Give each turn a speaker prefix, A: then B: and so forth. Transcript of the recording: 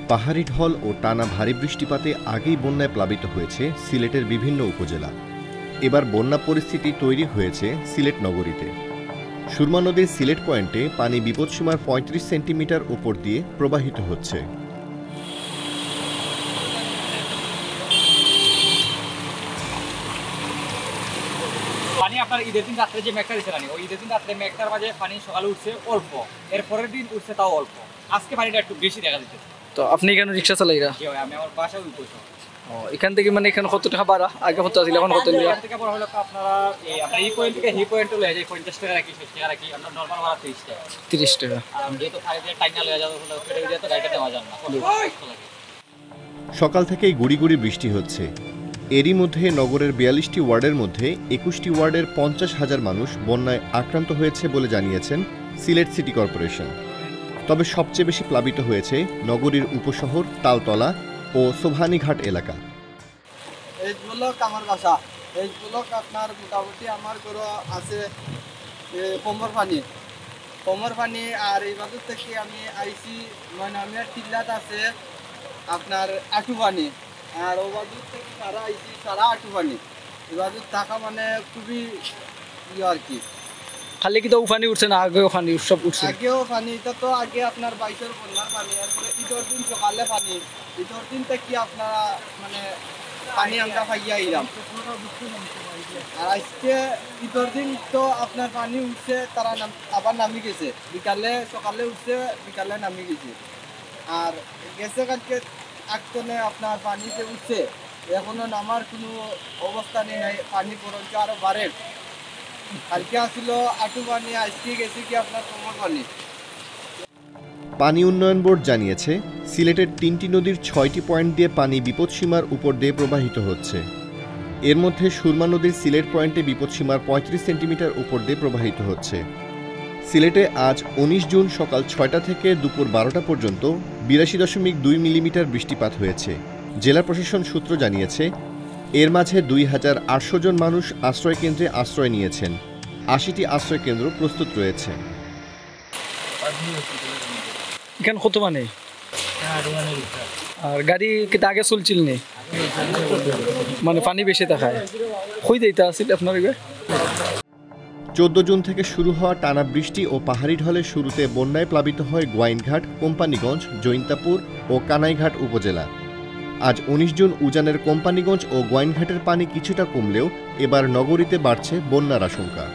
A: পাহাড়ি ঢল ও টানা ভারী বৃষ্টিপাতে আগেই বন্যায় প্লাবিত হয়েছে সিলেটের বিভিন্ন উপজেলা। এবার বন্যা পরিস্থিতি তৈরি হয়েছে সিলেট নগরীতে। সুরমা নদীর সিলেট পয়েন্টে পানি বিপদসীমার ৩৫ সেন্টিমিটার উপর দিয়ে প্রবাহিত হচ্ছে।
B: পানি আপনার ঈদের দিন রাত্রে যে মেঘটা দিচ্ছে রানি, ওই ঈদের দিন রাত্রে মেঘটার মাঝে পানি সকালে উঠছে অল্প, এর পরের দিন উঠছে তাও অল্প। আজকে পানিটা একটু বেশি দেখা দিচ্ছে।
C: তো আপনি এখানে রিক্সা চালাইরা?
B: আমি আমার বাসায় উঠবো।
C: এখান থেকে মানে এখানে কত টাকা ভাড়া? আগে কত আছিল, এখন কত?
B: এখান থেকে বড় হলো আপনারা আপনার এই পয়েন্ট থেকে হি পয়েন্ট লয়ে যায় 50 টাকা রাখি, 60 টাকা রাখি। আমরা নরমাল ভাড়া 30 টাকা।
C: 30 টাকা।
B: আর যেহেতু ফাইভ দিয়ে টাইনা লয়ে যাওয়া হলো, ফেরে দিয়ে তো গাড়িটা দেওয়া যায় না।
A: সকাল থেকেই গুড়ি গুড়ি বৃষ্টি হচ্ছে। এরই মধ্যে নগরের ৪২টি ওয়ার্ডের মধ্যে ২১টি ওয়ার্ডের ৫০,০০০ মানুষ বন্যায় আক্রান্ত হয়েছে বলে জানিয়েছেন সিলেট সিটি কর্পোরেশন। তবে সবচেয়ে বেশি প্লাবিত হয়েছে নগরীর উপশহর তালতলা ও সোভানীঘাট এলাকা।
D: এই ব্লক আমার বাসা, এই ব্লক আপনার মোটামুটি আমার ঘর আছে কোমর পানি। আর এই বাজু থেকে আমি আইসি ময়নামিয়ার টিল্লাত আছে আপনার আটু পানি। আর ও বাজু থেকে সারা আইসি সারা আটু পানি। এই বাজু থাকা মানে খুবই ইয়ে আর কি।
C: খালি কি তো পানি উঠছে না, আগেও পানি সব উঠছে?
D: আগেও পানি, এটা তো আগে আপনার ২২-এর বন্যার পানি। এরপরে ঈদের দিন সকালে পানি, ঈদের দিন থেকে আপনারা মানে পানি আমরা পাইয়া আইলাম। আর আজকে ঈদের দিন তো আপনার পানি উঠছে, তারা আবার নামি গেছে। সকালে উঠছে, বিকালে নামি গেছে। আর গেছে কালকে আগতনে আপনার পানি যে উঠছে, এখনো নামার কোনো অবস্থা নেই। পানি বরঞ্চ আরো বাড়ে। কালকে আসছিল আটু পানি, আজকে গেছে কি আপনার কোমর পানি।
A: পানি উন্নয়ন বোর্ড জানিয়েছে সিলেটের ৩টি নদীর ৬টি পয়েন্ট দিয়ে পানি বিপদসীমার উপর দিয়ে প্রবাহিত হচ্ছে। এর মধ্যে সুরমা নদীর সিলেট পয়েন্টে বিপদসীমার ৩৫ সেন্টিমিটার উপর দিয়ে প্রবাহিত হচ্ছে। সিলেটে আজ ১৯ জুন সকাল ৬টা থেকে দুপুর ১২টা পর্যন্ত ৮২.২ মিলিমিটার বৃষ্টিপাত হয়েছে। জেলা প্রশাসন সূত্র জানিয়েছে এর মাঝে ২,৮০০ জন মানুষ আশ্রয়কেন্দ্রে আশ্রয় নিয়েছেন। ৮০টি আশ্রয়কেন্দ্র প্রস্তুত রয়েছে।
C: এখানে কত মানে? আর গাড়ি কিন্তু আগে চলছিল নি, মানে পানি বেশি দেখায় কই দিতে আসছিল আপনার?
A: ১৪ জুন থেকে শুরু হওয়া টানা বৃষ্টি ও পাহাড়ি ঢলের শুরুতে বন্যায় প্লাবিত হয় গোয়াইনঘাট, কোম্পানিগঞ্জ, জৈন্তাপুর ও কানাইঘাট উপজেলা। আজ ১৯ জুন উজানের কোম্পানিগঞ্জ ও গোয়াইনঘাটের পানি কিছুটা কমলেও এবার নগরীতে বাড়ছে বন্যার আশঙ্কা।